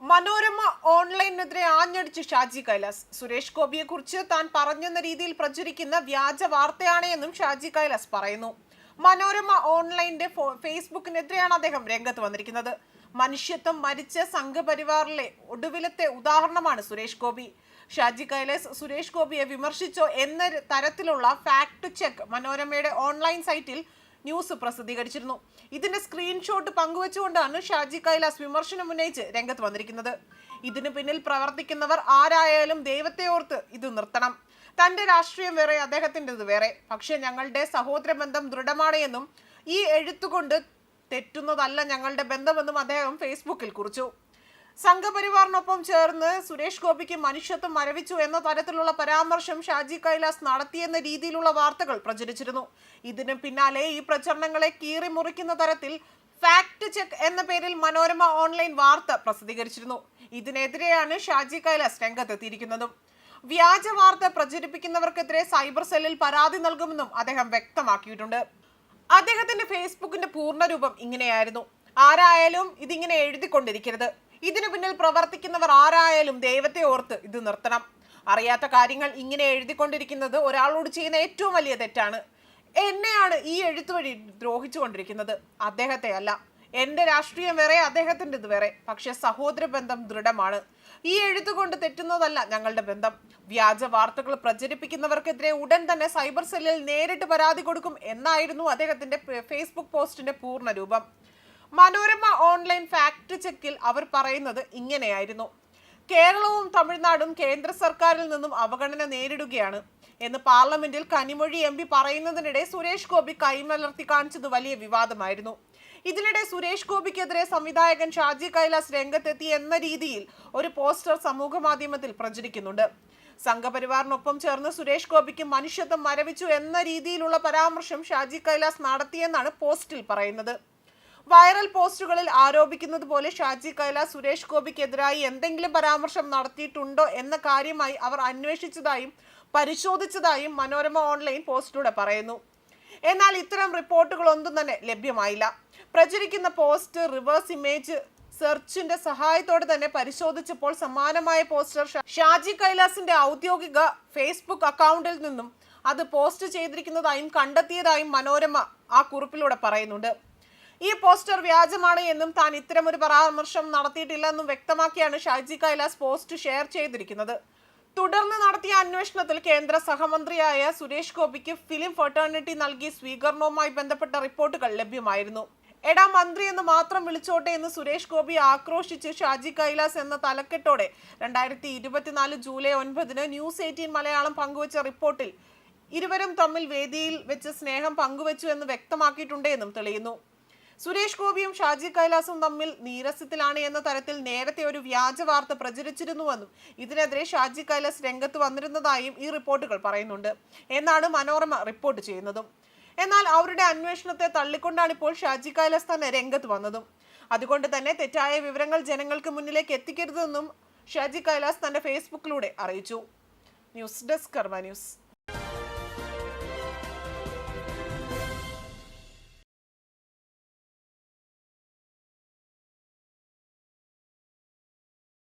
മനോരമ ഓൺലൈനെതിരെ ആഞ്ഞടിച്ച് ഷാജി കൈലാസ്. സുരേഷ് ഗോപിയെ കുറിച്ച് താൻ പറഞ്ഞെന്ന രീതിയിൽ പ്രചരിക്കുന്ന വ്യാജ വാർത്തയാണ് എന്നും ഷാജി കൈലാസ് പറയുന്നു. മനോരമ ഓൺലൈന്റെ ഫേസ്ബുക്കിനെതിരെയാണ് അദ്ദേഹം രംഗത്ത് വന്നിരിക്കുന്നത്. മനുഷ്യത്വം മരിച്ച സംഘപരിവാറിലെ ഒടുവിലത്തെ ഉദാഹരണമാണ് സുരേഷ് ഗോപി. ഷാജി കൈലാസ് സുരേഷ് ഗോപിയെ വിമർശിച്ചോ എന്ന തരത്തിലുള്ള ഫാക്ട് ചെക്ക് മനോരമയുടെ ഓൺലൈൻ സൈറ്റിൽ ന്യൂസ് പ്രസിദ്ധീകരിച്ചിരുന്നു. ഇതിന്റെ സ്ക്രീൻഷോട്ട് പങ്കുവച്ചുകൊണ്ടാണ് ഷാജി കൈലാസ് വിമർശനം ഉന്നയിച്ച് രംഗത്ത് വന്നിരിക്കുന്നത്. ഇതിനു പിന്നിൽ പ്രവർത്തിക്കുന്നവർ ആരായാലും ദൈവത്തെ ഓർത്ത് ഇത് നിർത്തണം. തന്റെ രാഷ്ട്രീയം വേറെ, അദ്ദേഹത്തിൻ്റെത് വേറെ. പക്ഷെ ഞങ്ങളുടെ സഹോദര ബന്ധം ദൃഢമാണ് എന്നും ഈ എഴുത്തുകൊണ്ട് തെറ്റുന്നതല്ല ഞങ്ങളുടെ ബന്ധമെന്നും അദ്ദേഹം ഫേസ്ബുക്കിൽ കുറിച്ചു. സംഘപരിവാറിനൊപ്പം ചേർന്ന് സുരേഷ് ഗോപിക്ക് മനുഷ്യത്വം മരവിച്ചു എന്ന തരത്തിലുള്ള പരാമർശം ഷാജി കൈലാസ് നടത്തിയെന്ന രീതിയിലുള്ള വാർത്തകൾ പ്രചരിച്ചിരുന്നു. ഇതിന് പിന്നാലെ ഈ പ്രചരണങ്ങളെ കീറി മുറിക്കുന്ന തരത്തിൽ ഫാക്ട് ചെക്ക് എന്ന പേരിൽ മനോരമ ഓൺലൈൻ വാർത്ത പ്രസിദ്ധീകരിച്ചിരുന്നു. ഇതിനെതിരെയാണ് ഷാജി കൈലാസ് രംഗത്തെത്തിയിരിക്കുന്നതും. വ്യാജ വാർത്ത പ്രചരിപ്പിക്കുന്നവർക്കെതിരെ സൈബർ സെല്ലിൽ പരാതി നൽകുമെന്നും അദ്ദേഹം വ്യക്തമാക്കിയിട്ടുണ്ട്. അദ്ദേഹത്തിന്റെ ഫേസ്ബുക്കിന്റെ പൂർണ്ണരൂപം ഇങ്ങനെയായിരുന്നു: ആരായാലും ഇതിങ്ങനെ എഴുതിക്കൊണ്ടിരിക്കരുത്. ഇതിനു പിന്നിൽ പ്രവർത്തിക്കുന്നവർ ആരായാലും ദൈവത്തെ ഓർത്ത് ഇത് നിർത്തണം. അറിയാത്ത കാര്യങ്ങൾ ഇങ്ങനെ എഴുതിക്കൊണ്ടിരിക്കുന്നത് ഒരാളോട് ചെയ്യുന്ന ഏറ്റവും വലിയ തെറ്റാണ്. എന്നെയാണ് ഈ എഴുത്തു വഴി ദ്രോഹിച്ചുകൊണ്ടിരിക്കുന്നത്, അദ്ദേഹത്തെ അല്ല. എന്റെ രാഷ്ട്രീയം വേറെ, അദ്ദേഹത്തിൻ്റെത് വേറെ. പക്ഷെ സഹോദര ബന്ധം ദൃഢമാണ്. ഈ എഴുത്തുകൊണ്ട് തെറ്റുന്നതല്ല ഞങ്ങളുടെ ബന്ധം. വ്യാജ വാർത്തകൾ പ്രചരിപ്പിക്കുന്നവർക്കെതിരെ ഉടൻ തന്നെ സൈബർ സെല്ലിൽ നേരിട്ട് പരാതി കൊടുക്കും എന്നായിരുന്നു അദ്ദേഹത്തിന്റെ ഫേസ്ബുക്ക് പോസ്റ്റിന്റെ പൂർണ്ണ രൂപം. മനോരമ ഓൺലൈൻ ഫാക്ട് ചെക്കിൽ അവർ പറയുന്നത് ഇങ്ങനെയായിരുന്നു: കേരളവും തമിഴ്നാടും കേന്ദ്ര സർക്കാരിൽ നിന്നും അവഗണന നേരിടുകയാണ് എന്ന് പാർലമെന്റിൽ കനിമൊഴി MP പറയുന്നതിനിടെ സുരേഷ് ഗോപി കൈമലർത്തി കാണിച്ചത് വലിയ വിവാദമായിരുന്നു. ഇതിനിടെ സുരേഷ് ഗോപിക്കെതിരെ സംവിധായകൻ ഷാജി കൈലാസ് രംഗത്തെത്തി എന്ന രീതിയിൽ ഒരു പോസ്റ്റർ സമൂഹ മാധ്യമത്തിൽ പ്രചരിക്കുന്നുണ്ട്. സംഘപരിവാറിനൊപ്പം ചേർന്ന് സുരേഷ് ഗോപിക്ക് മനുഷ്യത്വം മരവിച്ചു എന്ന രീതിയിലുള്ള പരാമർശം ഷാജി കൈലാസ് നടത്തിയെന്നാണ് പോസ്റ്റിൽ പറയുന്നത്. വൈറൽ പോസ്റ്റുകളിൽ ആരോപിക്കുന്നത് പോലെ ഷാജി കൈലാസ് സുരേഷ് ഗോപിക്കെതിരായി എന്തെങ്കിലും പരാമർശം നടത്തിയിട്ടുണ്ടോ എന്ന കാര്യമായി അവർ അന്വേഷിച്ചതായും പരിശോധിച്ചതായും മനോരമ ഓൺലൈൻ പോസ്റ്റിലൂടെ പറയുന്നു. എന്നാൽ ഇത്തരം റിപ്പോർട്ടുകളൊന്നും തന്നെ ലഭ്യമായില്ല. പ്രചരിക്കുന്ന പോസ്റ്റ് റിവേഴ്സ് ഇമേജ് സെർച്ചിന്റെ സഹായത്തോടെ തന്നെ പരിശോധിച്ചപ്പോൾ സമാനമായ പോസ്റ്റർ ഷാജി കൈലാസിന്റെ ഔദ്യോഗിക ഫേസ്ബുക്ക് അക്കൗണ്ടിൽ നിന്നും അത് പോസ്റ്റ് ചെയ്തിരിക്കുന്നതായും കണ്ടെത്തിയതായും മനോരമ ആ കുറിപ്പിലൂടെ പറയുന്നുണ്ട്. ഈ പോസ്റ്റർ വ്യാജമാണ് എന്നും താൻ ഇത്തരമൊരു പരാമർശം നടത്തിയിട്ടില്ലെന്നും വ്യക്തമാക്കിയാണ് ഷാജി കൈലാസ് പോസ്റ്റ് ഷെയർ ചെയ്തിരിക്കുന്നത്. തുടർന്ന് നടത്തിയ അന്വേഷണത്തിൽ കേന്ദ്ര സഹമന്ത്രിയായ സുരേഷ് ഗോപിക്ക് ഫിലിം ഫെർട്ടേണിറ്റി നൽകിയ സ്വീകരണവുമായി ബന്ധപ്പെട്ട റിപ്പോർട്ടുകൾ ലഭ്യമായിരുന്നു. എടാ മന്ത്രി എന്ന് മാത്രം വിളിച്ചോട്ടെ എന്ന് സുരേഷ് ഗോപി ആക്രോശിച്ച് ഷാജി കൈലാസ് എന്ന തലക്കെട്ടോടെ 2024 ജൂലൈ 9 ന്യൂസ് 18 മലയാളം പങ്കുവച്ച റിപ്പോർട്ടിൽ ഇരുവരും തമ്മിൽ വേദിയിൽ വെച്ച് സ്നേഹം പങ്കുവച്ചു എന്ന് വ്യക്തമാക്കിയിട്ടുണ്ട് എന്നും തെളിയുന്നു. സുരേഷ് ഗോപിയും ഷാജി കൈലാസും തമ്മിൽ നീരസത്തിലാണ് എന്ന തരത്തിൽ നേരത്തെ ഒരു വ്യാജ വാർത്ത പ്രചരിച്ചിരുന്നുവെന്നും ഇതിനെതിരെ ഷാജി കൈലാസ് രംഗത്ത് വന്നിരുന്നതായും ഈ റിപ്പോർട്ടുകൾ പറയുന്നുണ്ട് എന്നാണ് മനോരമ റിപ്പോർട്ട് ചെയ്യുന്നതും. എന്നാൽ അവരുടെ അന്വേഷണത്തെ തള്ളിക്കൊണ്ടാണ് ഇപ്പോൾ ഷാജി കൈലാസ് തന്നെ രംഗത്ത് വന്നതും. അതുകൊണ്ട് തന്നെ തെറ്റായ വിവരങ്ങൾ ജനങ്ങൾക്ക് മുന്നിലേക്ക് എത്തിക്കരുതെന്നും ഷാജി കൈലാസ് തന്റെ ഫേസ്ബുക്കിലൂടെ അറിയിച്ചു. ന്യൂസ് ഡെസ്ക് കർമ്മ ന്യൂസ്.